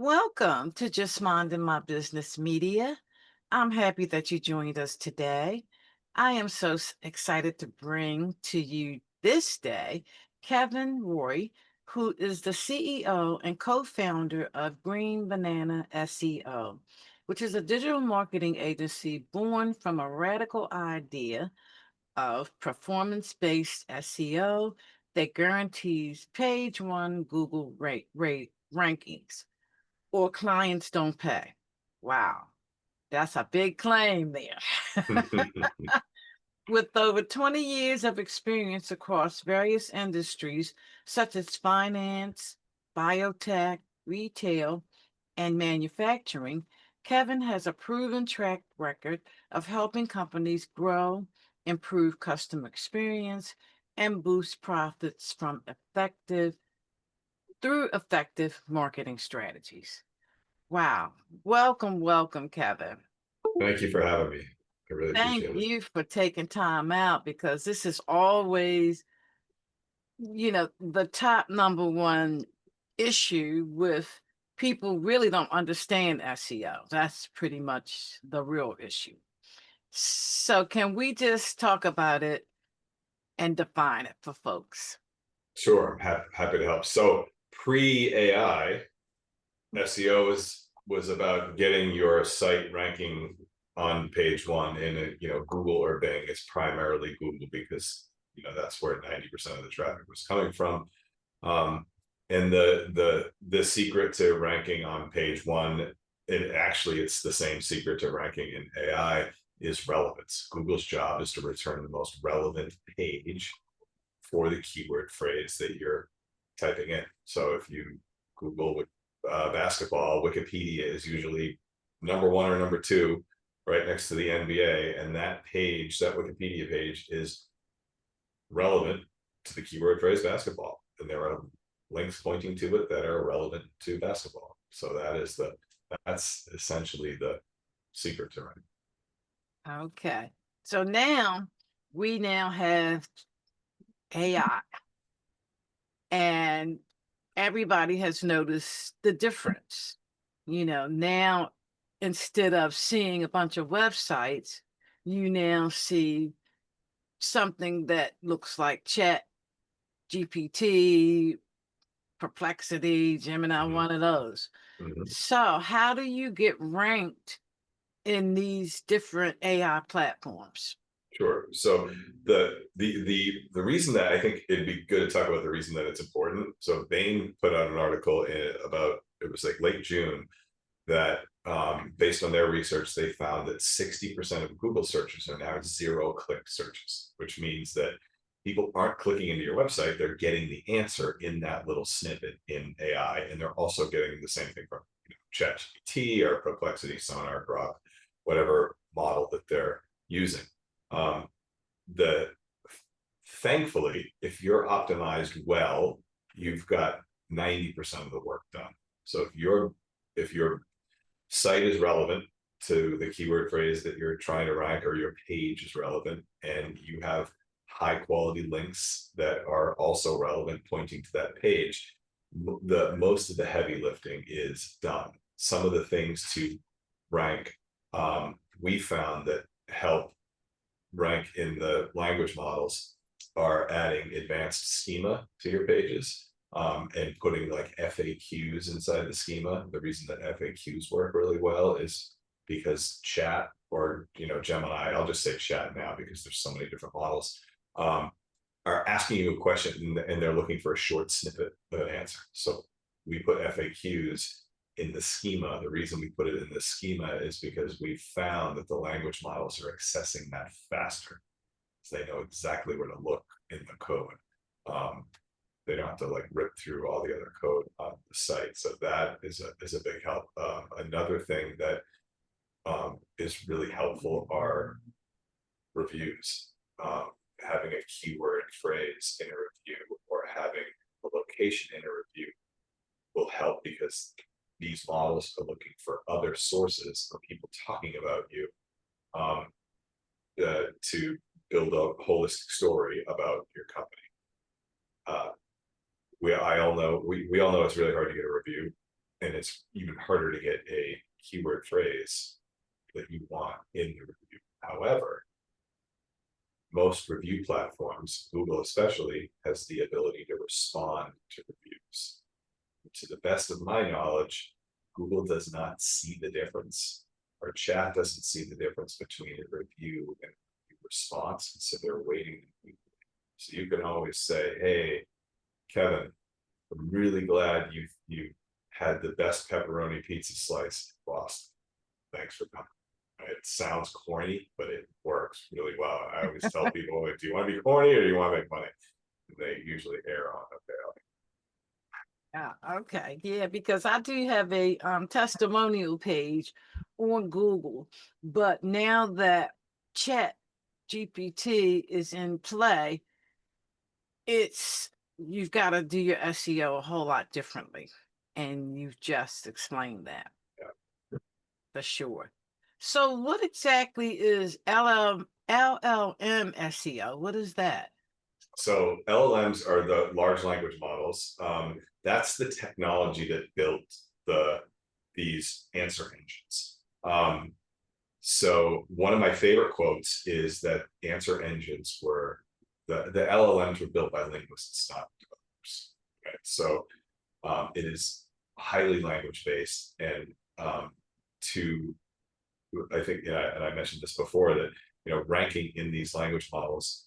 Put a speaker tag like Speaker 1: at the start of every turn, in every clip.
Speaker 1: Welcome to Just Minding My Business Media. I'm happy that you joined us today. I am so excited to bring to you this day Kevin Roy, who is the CEO and co founder of Green Banana SEO, which is a digital marketing agency born from a radical idea of performance based SEO that guarantees page one Google rate rankings or clients don't pay. Wow, that's a big claim there. With over 20 years of experience across various industries such as finance, biotech, retail, and manufacturing, Kevin has a proven track record of helping companies grow, improve customer experience, and boost profits through effective marketing strategies. Wow. Welcome, Kevin.
Speaker 2: Thank you for having me. I really
Speaker 1: Thank
Speaker 2: appreciate it.
Speaker 1: you for taking time out because this is always, the top number one issue with people really don't understand SEO. That's pretty much the real issue. So, can we just talk about it and define it for folks?
Speaker 2: Sure, I'm happy to help. So pre-AI, SEO was about getting your site ranking on page one in Google or Bing. It's primarily Google because that's where 90% of the traffic was coming from. And the secret to ranking on page one, it's the same secret to ranking in AI, is relevance. Google's job is to return the most relevant page for the keyword phrase that you're typing in. So if you Google basketball, Wikipedia is usually number one or number two, right next to the NBA, and that Wikipedia page, is relevant to the keyword phrase basketball, and there are links pointing to it that are relevant to basketball. So that's essentially the secret to it.
Speaker 1: Okay. So now we now have AI, and everybody has noticed the difference. Now instead of seeing a bunch of websites, you now see something that looks like Chat GPT, Perplexity, Gemini,
Speaker 2: Mm-hmm.
Speaker 1: one of those.
Speaker 2: Mm-hmm.
Speaker 1: So, how do you get ranked in these different AI platforms?
Speaker 2: Sure. So the reason that I think it'd be good to talk about the reason that it's important. So Bain put out an article about, it was like late June, that based on their research, they found that 60% of Google searches are now zero-click searches, which means that people aren't clicking into your website, they're getting the answer in that little snippet in AI, and they're also getting the same thing from ChatGPT or Perplexity, Sonar, Grok, whatever model that they're using. Um, the Thankfully, if you're optimized well, you've got 90% of the work done. So if your site is relevant to the keyword phrase that you're trying to rank, or your page is relevant, and you have high quality links that are also relevant pointing to that page, most of the heavy lifting is done. Some of the things to rank, we found that help rank in the language models, are adding advanced schema to your pages, and putting like FAQs inside the schema. The reason that FAQs work really well is because Chat, or Gemini, I'll just say Chat now because there's so many different models, are asking you a question and they're looking for a short snippet of an answer. So we put FAQs in the schema. The reason we put it in the schema is because we found that the language models are accessing that faster, so they know exactly where to look in the code. They don't have to like rip through all the other code on the site. So that is a big help. Another thing that is really helpful are reviews. Having a keyword phrase in a review, or having a location in a review, will help, because these models are looking for other sources of people talking about you, to build a holistic story about your company. We all know it's really hard to get a review, and it's even harder to get a keyword phrase that you want in the review. However, most review platforms, Google especially, has the ability to respond to reviews. To the best of my knowledge, Google does not see the difference, or chat doesn't see the difference between a review and a response, so they're waiting. So you can always say, hey, Kevin, I'm really glad you had the best pepperoni pizza slice in Boston. Thanks for coming. It sounds corny, but it works really well. I always tell people, do you want to be corny or do you want to make money? And they usually err on, okay,
Speaker 1: Yeah, okay. Yeah, because I do have a testimonial page on Google, but now that Chat GPT is in play, you've got to do your SEO a whole lot differently. And you've just explained that for sure. So what exactly is LLM SEO? What is that?
Speaker 2: So LLMs are the large language models. That's the technology that built these answer engines. So one of my favorite quotes is that answer engines were the LLMs were built by linguists, not developers. Right? So it is highly language based, and I think, yeah, and I mentioned this before, that ranking in these language models,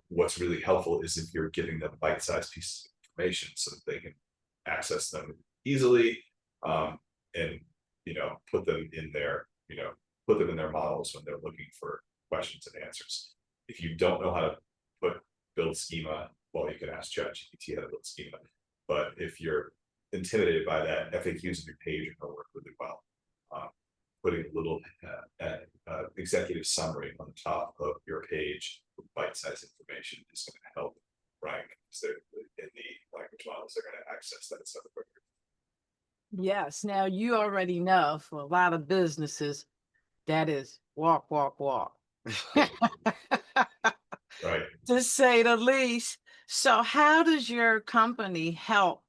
Speaker 2: what's really helpful is if you're giving them bite-sized pieces of information so that they can access them easily, and put them in their models when they're looking for questions and answers. If you don't know how to build schema, well, you can ask ChatGPT how to build schema. But if you're intimidated by that, FAQs on your page are going to work really well. Putting a little executive summary on the top of your page with bite-sized information is going to help rank, because they're in the language models, they're going to access that stuff quicker.
Speaker 1: Yes. Now you already know, for a lot of businesses, that is walk, walk, walk.
Speaker 2: Right.
Speaker 1: To say the least. So how does your company help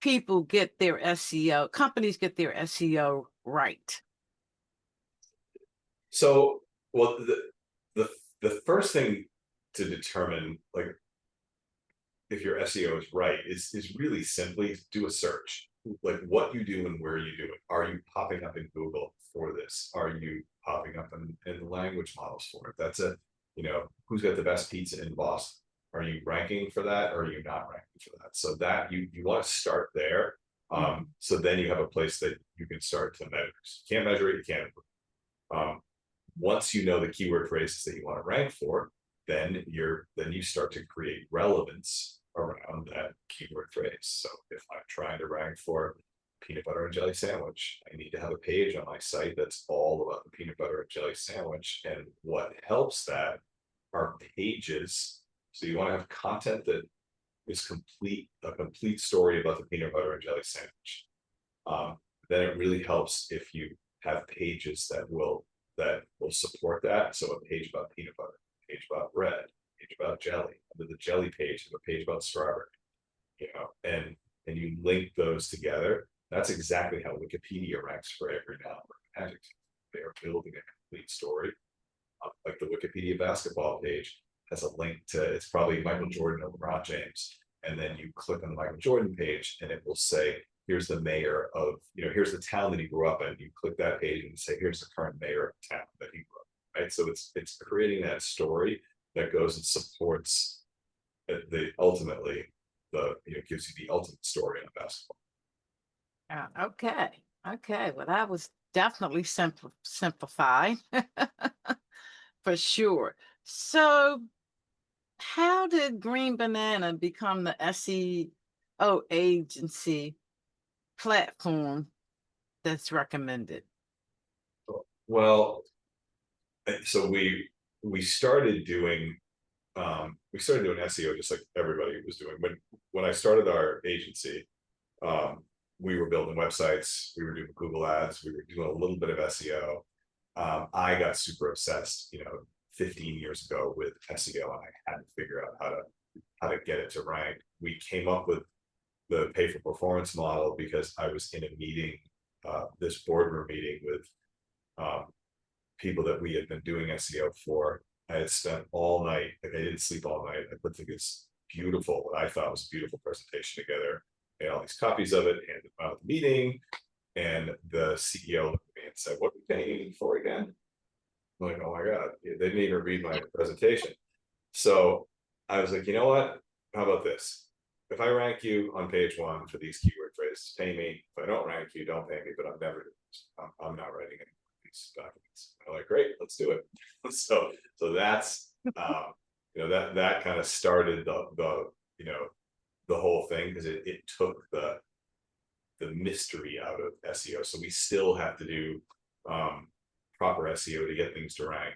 Speaker 1: people get their SEO, companies get their SEO right?
Speaker 2: So, well, the first thing to determine, like, if your SEO is right, is really simply do a search. Like, what you do and where you do it. Are you popping up in Google for this? Are you popping up in the language models for it? That's who's got the best pizza in Boston? Are you ranking for that, or are you not ranking for that? So that you want to start there. So then you have a place that you can start to measure. You can't measure it, you can't improve. Once you know the keyword phrases that you want to rank for, then you start to create relevance around that keyword phrase. So if I'm trying to rank for peanut butter and jelly sandwich, I need to have a page on my site that's all about the peanut butter and jelly sandwich. And what helps that are pages. So you want to have content that is a complete story about the peanut butter and jelly sandwich. Then it really helps if you have pages that will support that. So a page about peanut butter, a page about bread, a page about jelly. Under the jelly page, a page about strawberry. And you link those together. That's exactly how Wikipedia ranks for every noun or adjective. They are building a complete story. Like the Wikipedia basketball page has a link to, it's probably Michael Jordan or LeBron James. And then you click on the Michael Jordan page and it will say, here's the mayor of, here's the town that he grew up in. You click that page and say, here's the current mayor of the town that he grew up in, right? So it's creating that story that goes and supports ultimately gives you the ultimate story on basketball.
Speaker 1: Okay. Well, that was definitely simplified for sure. So how did Green Banana become the SEO agency platform that's recommended?
Speaker 2: Well, so we started doing SEO just like everybody was doing. When I started our agency, we were building websites, we were doing Google ads, we were doing a little bit of SEO. I got super obsessed, 15 years ago with SEO, and I had to figure out how to get it to rank. We came up with the pay for performance model because I was in a meeting, this boardroom meeting with um, people that we had been doing SEO for. I had spent all night, like I didn't sleep all night. I put this beautiful, what I thought was a beautiful presentation together, made all these copies of it, handed them out at the meeting, and the CEO looked at me and said, "What are we paying you for again?" I'm like, "Oh my God, they didn't even read my presentation." So I was like, you know what? How about this? If I rank you on page one for these keyword phrases, pay me. If I don't rank you, don't pay me, but I'm not writing any of these documents. I'm like, great, let's do it. So that's, that kind of started the whole thing, because it took the mystery out of SEO. So we still have to do proper SEO to get things to rank.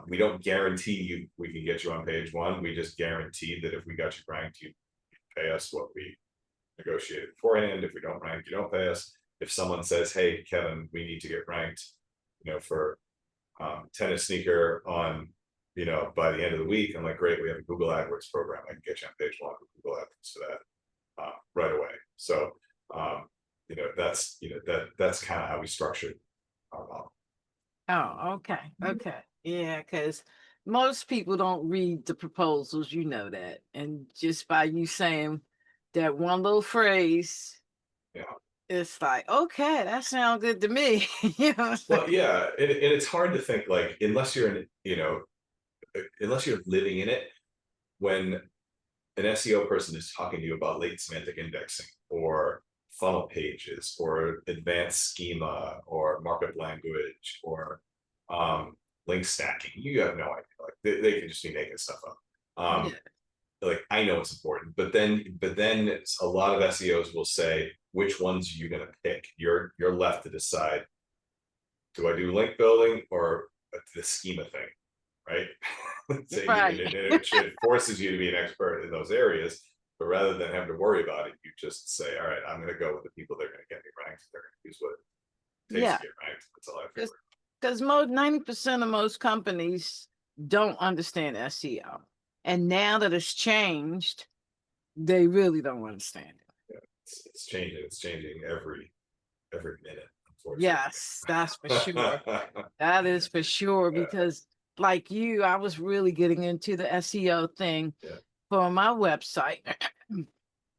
Speaker 2: We don't guarantee you we can get you on page one. We just guarantee that if we got you ranked, you pay us what we negotiated beforehand. If we don't rank, you don't pay us. If someone says, "Hey, Kevin, we need to get ranked, for tennis sneaker on, by the end of the week," I'm like, "Great, we have a Google AdWords program. I can get you on page one with Google AdWords for that right away." So, that's kind of how we structured our model.
Speaker 1: Oh, okay. Okay. Yeah, because most people don't read the proposals, you know that. And just by you saying that one little phrase,
Speaker 2: Yeah.
Speaker 1: it's like, okay, that sounds good to me. You know what I'm saying?
Speaker 2: Well, yeah, and it's hard to think, like, unless you're unless you're living in it, when an SEO person is talking to you about late semantic indexing or funnel pages or advanced schema or markup language or link stacking, you have no idea. Like they can just be making stuff up.
Speaker 1: Yeah.
Speaker 2: Like I know it's important, but then a lot of SEOs will say, which ones are you going to pick? You're left to decide. Do I do link building or the schema thing? Right. So
Speaker 1: Right.
Speaker 2: it forces you to be an expert in those areas, but rather than having to worry about it, you just say, all right, I'm going to go with the people that are going to get me ranked. They're going to use what it takes
Speaker 1: Yeah.
Speaker 2: to get ranked. That's all I have to worry
Speaker 1: Because most 90% of most companies don't understand SEO. And now that it's changed, they really don't understand it.
Speaker 2: about. Yeah. It's changing. It's changing every minute, unfortunately.
Speaker 1: Yes, that's for sure. That is for sure.
Speaker 2: Yeah.
Speaker 1: Because like you, I was really getting into the SEO thing
Speaker 2: Yeah.
Speaker 1: for my website.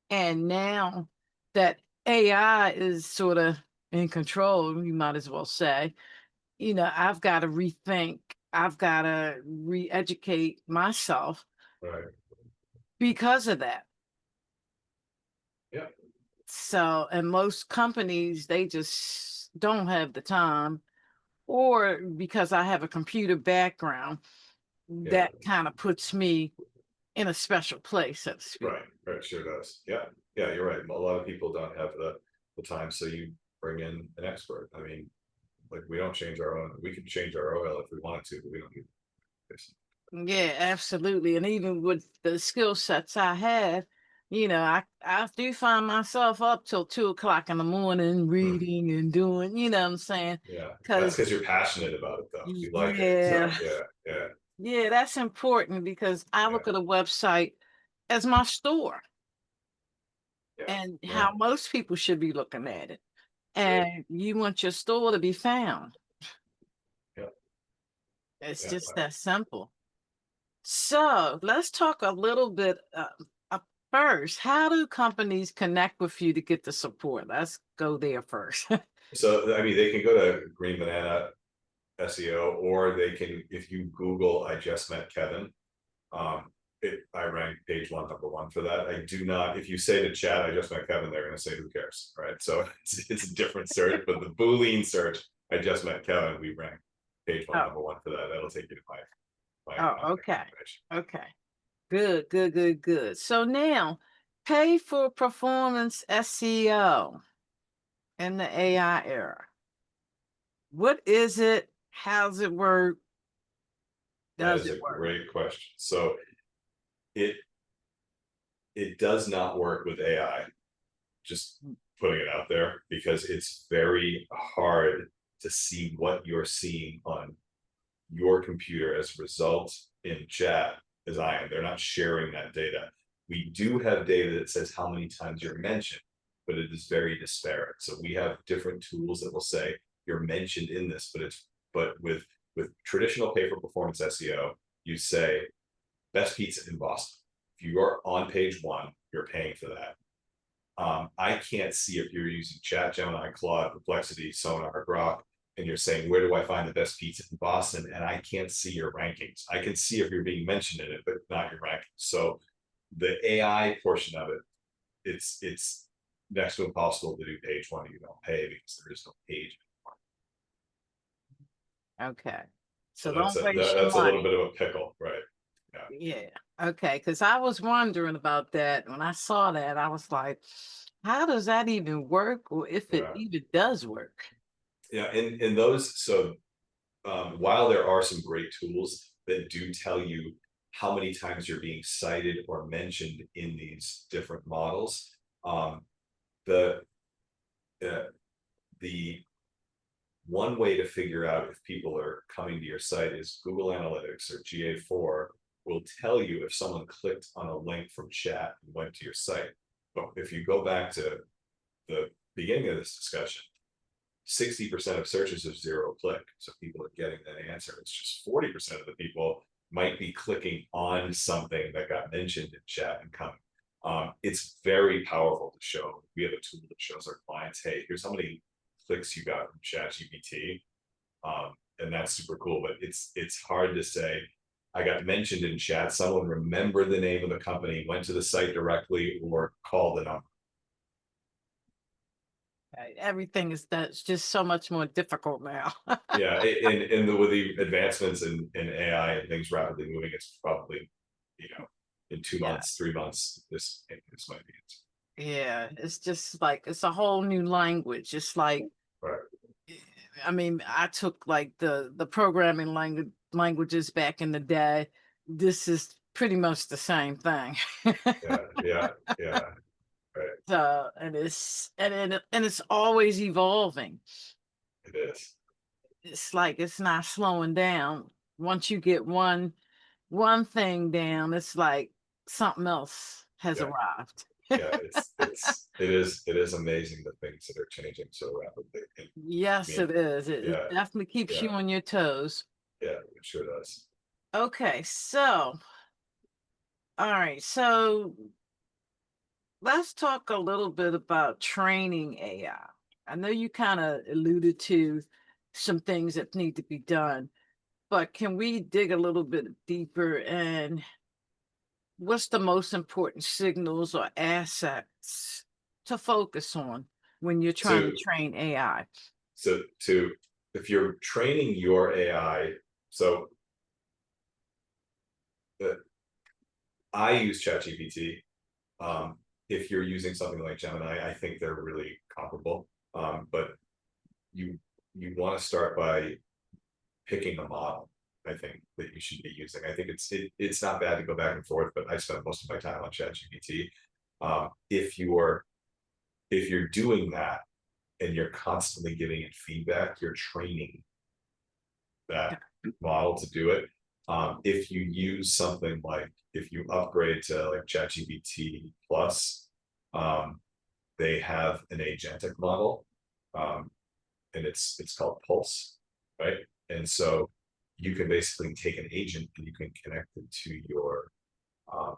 Speaker 1: And now that AI is sort of in control, you might as well say, I've got to rethink, I've got to re-educate myself
Speaker 2: Right.
Speaker 1: because of that.
Speaker 2: Yeah.
Speaker 1: So, and most companies, they just don't have the time, or because I have a computer background,
Speaker 2: Yeah.
Speaker 1: that kind of puts me in a special place, so to speak.
Speaker 2: Right. Right. Sure does. Yeah. Yeah. You're right. A lot of people don't have the time, so you bring in an expert. I mean, like we don't change our own. We can change our oil if we wanted to, but we don't need this.
Speaker 1: Yeah, absolutely. And even with the skill sets I have, I do find myself up till 2 o'clock in the morning
Speaker 2: Hmm.
Speaker 1: reading and doing, you know what I'm saying?
Speaker 2: Yeah. That's
Speaker 1: Because
Speaker 2: because you're passionate about it, though. You like it. So
Speaker 1: yeah,
Speaker 2: yeah. Yeah.
Speaker 1: yeah, that's important because I
Speaker 2: Yeah.
Speaker 1: look at a website as my store
Speaker 2: Yeah.
Speaker 1: and how
Speaker 2: No.
Speaker 1: most people should be looking at it.
Speaker 2: Sure.
Speaker 1: And you want your store to be found.
Speaker 2: Yeah.
Speaker 1: It's
Speaker 2: Yeah.
Speaker 1: just that simple. So let's talk a little bit first. How do companies connect with you to get the support? Let's go there first.
Speaker 2: So I mean, they can go to Green Banana SEO, or they can, if you Google "I just met Kevin," I rank page one, number one for that. I do not. If you say to chat, "I just met Kevin," they're going to say, "Who cares?" Right? So it's a different search, but the Boolean search, "I just met Kevin," we rank page one,
Speaker 1: Oh,
Speaker 2: number one for that. That'll take you to my
Speaker 1: oh,
Speaker 2: contact
Speaker 1: okay.
Speaker 2: information.
Speaker 1: Okay. Good, good, good, good. So now pay for performance SEO in the AI era. What is it? How's it work?
Speaker 2: That
Speaker 1: Does
Speaker 2: is
Speaker 1: it
Speaker 2: a
Speaker 1: work?
Speaker 2: great question. So it does not work with AI. Just putting it out there, because it's very hard to see what you're seeing on your computer as a result in chat as I am. They're not sharing that data. We do have data that says how many times you're mentioned, but it is very disparate. So we have different tools that will say you're mentioned in this, but with traditional pay for performance SEO, you say best pizza in Boston. If you are on page one, you're paying for that. I can't see if you're using Chat, Gemini, Claude, Perplexity, Sonar, Grok, and you're saying, where do I find the best pizza in Boston? And I can't see your rankings. I can see if you're being mentioned in it, but not your rankings. So the AI portion of it, it's next to impossible to do page one. You don't pay because there is no page.
Speaker 1: Okay.
Speaker 2: So
Speaker 1: So don't waste your
Speaker 2: that's a little
Speaker 1: money.
Speaker 2: bit of a pickle, right?
Speaker 1: Yeah. Okay. Because I was wondering about that. When I saw that, I was like, how does that even work? Or if it
Speaker 2: Yeah,
Speaker 1: even does work?
Speaker 2: yeah. In those, so while there are some great tools that do tell you how many times you're being cited or mentioned in these different models, um, the uh, the one way to figure out if people are coming to your site is Google Analytics or GA4 will tell you if someone clicked on a link from chat and went to your site. But if you go back to the beginning of this discussion, 60% of searches are zero click. So people are getting that answer. It's just 40% of the people might be clicking on something that got mentioned in chat and coming. It's very powerful to show. We have a tool that shows our clients, hey, here's how many clicks you got from ChatGPT. And that's super cool, but it's hard to say, I got mentioned in chat, someone remembered the name of the company, went to the site directly, or called the number.
Speaker 1: Everything is that's just so much more difficult now.
Speaker 2: Yeah, with the advancements in AI and things rapidly moving, it's probably, in two
Speaker 1: Yeah.
Speaker 2: months, 3 months, this might be it.
Speaker 1: Yeah. It's just like it's a whole new language. It's like
Speaker 2: Right.
Speaker 1: I mean, I took like the programming languages back in the day. This is pretty much the same thing.
Speaker 2: Yeah, yeah, yeah. Right.
Speaker 1: So, and it's always evolving.
Speaker 2: It is.
Speaker 1: It's like it's not slowing down. Once you get one thing down, it's like something else has
Speaker 2: Yeah,
Speaker 1: arrived.
Speaker 2: yeah. It is amazing the things that are changing so rapidly. And, I
Speaker 1: Yes,
Speaker 2: mean,
Speaker 1: it is. It
Speaker 2: yeah,
Speaker 1: definitely keeps
Speaker 2: yeah,
Speaker 1: you on your toes.
Speaker 2: yeah. It sure does.
Speaker 1: Okay, so all right, so let's talk a little bit about training AI. I know you kind of alluded to some things that need to be done, but can we dig a little bit deeper and what's the most important signals or assets to focus on when you're trying to
Speaker 2: To
Speaker 1: train AI?
Speaker 2: to if you're training your AI, so uh, I use ChatGPT. If you're using something like Gemini, I think they're really comparable. But you you want to start by picking a model. I think that you should be using. I think it's not bad to go back and forth, but I spend most of my time on ChatGPT. If you're doing that and you're constantly giving it feedback, you're training that model to do it. If you use something like if you upgrade to like ChatGPT Plus, they have an agentic model, um, and it's called Pulse, right? And so you can basically take an agent and you can connect it to your um,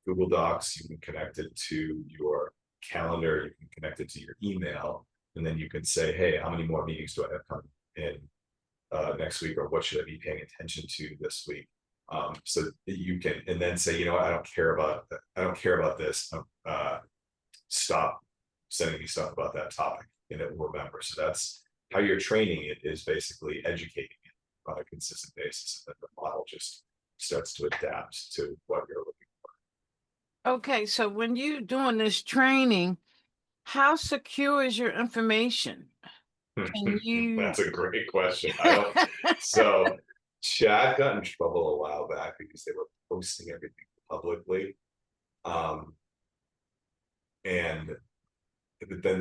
Speaker 2: Google Docs. You can connect it to your calendar. You can connect it to your email, and then you can say, "Hey, how many more meetings do I have coming in next week, or what should I be paying attention to this week?" So that you can, and then say, "You know what? I don't care about this. Stop sending me stuff about that topic," and it will remember. So that's how you're training it, is basically educating it on a consistent basis, and then the model just starts to adapt to what you're looking
Speaker 1: Okay, so when you're doing this training, how secure is your information?
Speaker 2: for.
Speaker 1: Can you
Speaker 2: That's a great question. I don't. So Chad got in trouble a while back because they were posting everything publicly, um, and then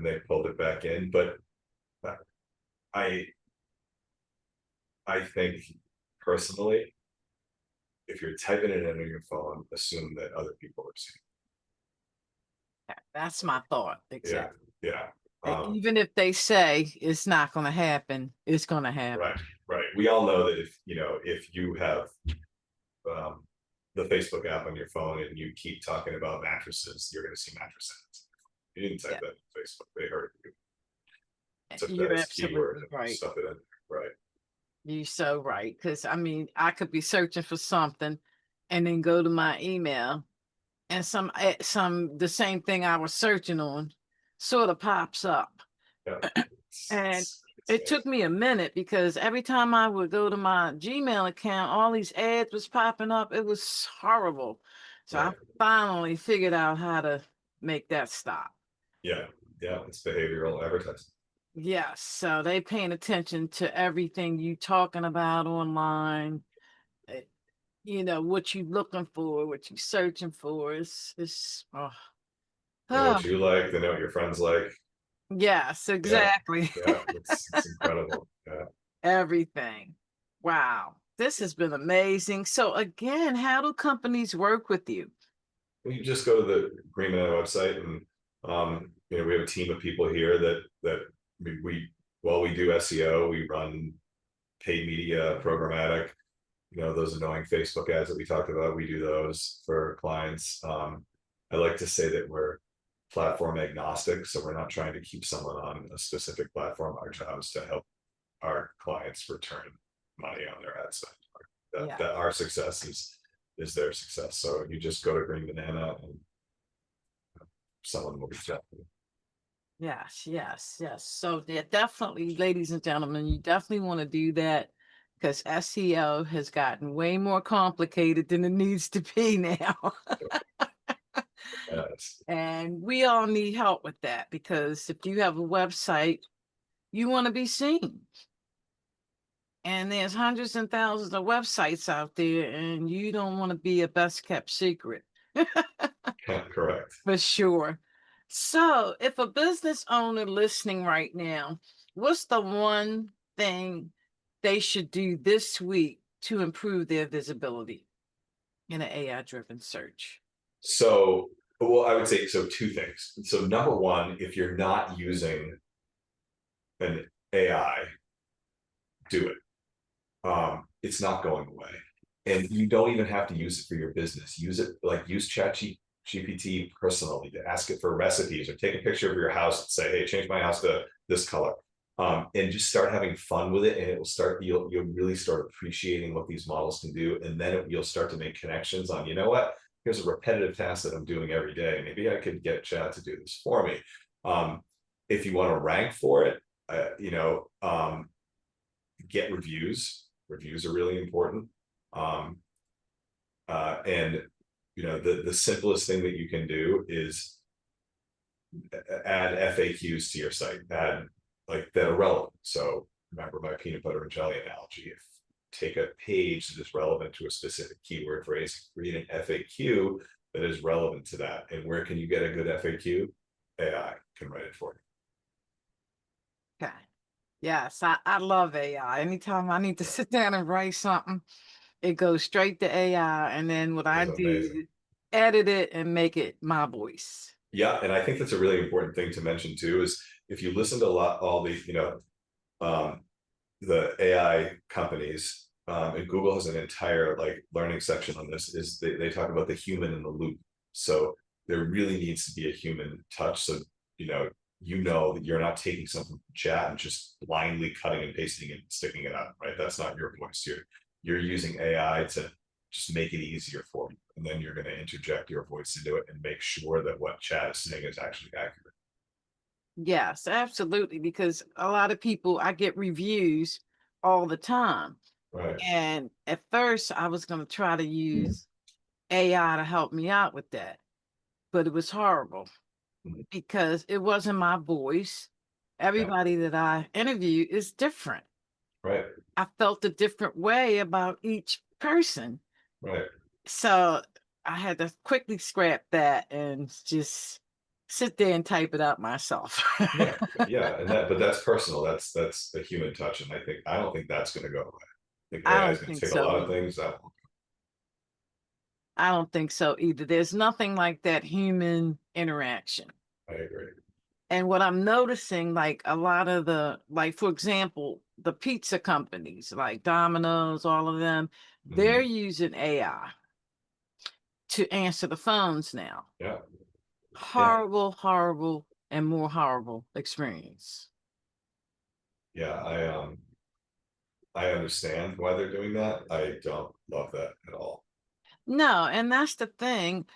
Speaker 2: they pulled it back in. But I I think personally, if you're typing it in on your phone, assume that other people are seeing
Speaker 1: That's my thought.
Speaker 2: it. Yeah,
Speaker 1: Exactly.
Speaker 2: yeah.
Speaker 1: Even if they say it's not going to happen, it's going to happen.
Speaker 2: Right, right. We all know that if you have um, the Facebook app on your phone and you keep talking about mattresses, you're going to see mattresses. You didn't type
Speaker 1: Yeah,
Speaker 2: that in Facebook; they heard you. Took that
Speaker 1: you're
Speaker 2: as keyword
Speaker 1: absolutely
Speaker 2: and
Speaker 1: right.
Speaker 2: stuff it in. Right.
Speaker 1: You're so right. Because I mean, I could be searching for something and then go to my email and some the same thing I was searching on sort of pops up.
Speaker 2: Yeah.
Speaker 1: And
Speaker 2: It's
Speaker 1: it took
Speaker 2: amazing.
Speaker 1: me a minute because every time I would go to my Gmail account, all these ads was popping up. It was horrible. So I
Speaker 2: Right.
Speaker 1: finally figured out how to make that stop.
Speaker 2: Yeah. Yeah. It's behavioral advertising.
Speaker 1: Yes, so they paying attention to everything you talking about online. eh, what you looking for, what you searching for. It's
Speaker 2: They know
Speaker 1: oh,
Speaker 2: what you like. They know what your friends like.
Speaker 1: yes,
Speaker 2: Yeah.
Speaker 1: exactly.
Speaker 2: Yeah. It's incredible. Yeah.
Speaker 1: Everything. Wow. This has been amazing. So again, how do companies work with you?
Speaker 2: You just go to the Green Banana website, and we have a team of people here that we while we do SEO, we run paid media, programmatic. Those annoying Facebook ads that we talked about, we do those for clients. I like to say that we're platform agnostic, so we're not trying to keep someone on a specific platform. Our job is to help our clients return money on their ad spend. That
Speaker 1: Yeah.
Speaker 2: that our success is their success. So you just go to Green Banana and someone will reach out.
Speaker 1: Yes, yes, yes. So yeah, definitely, ladies and gentlemen, you definitely want to do that because SEO has gotten way more complicated than it needs to be now. And we all need help with that because if you have a website, you want to be seen. And there's hundreds and thousands of websites out there, and you don't want to be a best kept secret.
Speaker 2: Correct.
Speaker 1: For sure. So, if a business owner listening right now, what's the one thing they should do this week to improve their visibility in an AI driven search?
Speaker 2: So, well, I would say so. Two things. So, number one, if you're not using an AI, do it. It's not going away, and you don't even have to use it for your business. Use ChatGPT personally to ask it for recipes, or take a picture of your house and say, "Hey, change my house to this color," and just start having fun with it. And it will start. You'll really start appreciating what these models can do, and then you'll start to make connections on. You know what? Here's a repetitive task that I'm doing every day. Maybe I could get Chat to do this for me. If you want to rank for it, get reviews. Reviews are really important. Um, and the simplest thing that you can do is add FAQs to your site. Add like that are relevant. So remember my peanut butter and jelly analogy. If take a page that is relevant to a specific keyword phrase, read an FAQ that is relevant to that. And where can you get a good FAQ? AI can write it for
Speaker 1: Okay. Yes, I love AI. Anytime I need to sit down and write something, it goes straight to AI. And then what
Speaker 2: you.
Speaker 1: I
Speaker 2: It's amazing.
Speaker 1: do, edit it and make it my voice.
Speaker 2: Yeah, and I think that's a really important thing to mention too. Is if you listen to all the um, the AI companies, and Google has an entire learning section on this. Is they talk about the human in the loop. So there really needs to be a human touch. So you know that you're not taking something from chat and just blindly cutting and pasting it and sticking it up. Right, that's not your voice. You're using AI to just make it easier for you, and then you're going to interject your voice into it and make sure that what chat is saying is actually accurate.
Speaker 1: Yes, absolutely. Because a lot of people, I get reviews all the time.
Speaker 2: Right.
Speaker 1: And at first, I was going to try to use AI to help me out with that, but it was horrible
Speaker 2: Mhm.
Speaker 1: because it wasn't my voice.
Speaker 2: Yeah.
Speaker 1: Everybody that I interview is different.
Speaker 2: Right.
Speaker 1: I felt a different way about each person.
Speaker 2: Right.
Speaker 1: So I had to quickly scrap that and just sit there and type it out myself.
Speaker 2: Yeah, yeah, but that's personal. That's a human touch, and I don't think that's going to go away. I think
Speaker 1: I
Speaker 2: AI is
Speaker 1: don't
Speaker 2: going to
Speaker 1: think
Speaker 2: take a
Speaker 1: so
Speaker 2: lot of
Speaker 1: either.
Speaker 2: things that will.
Speaker 1: I don't think so either. There's nothing like that human interaction.
Speaker 2: I agree.
Speaker 1: And what I'm noticing, like a lot of like, for example, the pizza companies like Domino's, all of them, they're
Speaker 2: Mhm.
Speaker 1: using AI to answer the phones now.
Speaker 2: Yeah, yeah,
Speaker 1: Horrible, horrible, and more horrible experience.
Speaker 2: yeah. I understand why they're doing that. I don't love that at all.
Speaker 1: No, and that's the thing,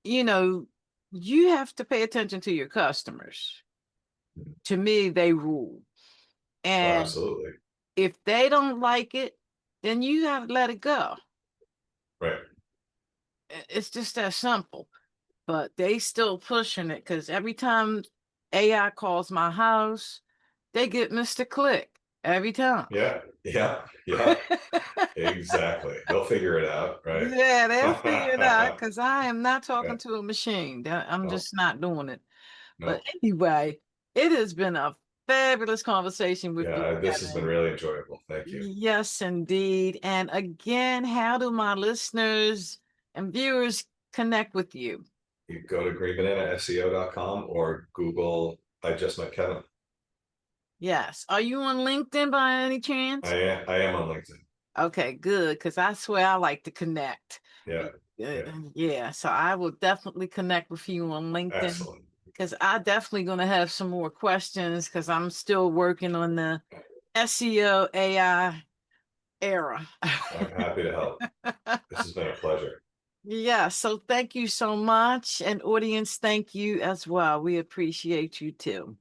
Speaker 1: you know, you have to pay attention to your customers.
Speaker 2: Mhm.
Speaker 1: To me, they rule.
Speaker 2: Oh,
Speaker 1: And
Speaker 2: absolutely.
Speaker 1: if they don't like it, then you have to let it go.
Speaker 2: Right.
Speaker 1: It's just that simple. But they still pushing it because every time AI calls my house, they get Mr. Click every time.
Speaker 2: Yeah, yeah, yeah. Exactly. They'll figure it out, right?
Speaker 1: Yeah, they'll figure it out because I am not
Speaker 2: Yeah.
Speaker 1: talking to a machine. I'm
Speaker 2: No,
Speaker 1: just not doing it. But
Speaker 2: no.
Speaker 1: anyway, it has been a fabulous conversation with you,
Speaker 2: Yeah, this has been
Speaker 1: Kevin.
Speaker 2: really enjoyable. Thank you.
Speaker 1: Yes, indeed. And again, how do my listeners and viewers connect with you?
Speaker 2: You go to greenbananaseo.com or Google I just met Kevin.
Speaker 1: Yes. Are you on LinkedIn by any chance?
Speaker 2: I am on LinkedIn.
Speaker 1: Okay, good. Because I swear I like to connect.
Speaker 2: Yeah, yeah.
Speaker 1: Yeah, so I will definitely connect with you on LinkedIn
Speaker 2: Excellent.
Speaker 1: because I definitely gonna have some more questions because I'm still working on the SEO AI era.
Speaker 2: I'm happy to help. This has been a pleasure.
Speaker 1: Yeah, so thank you so much. And audience, thank you as well. We appreciate you too.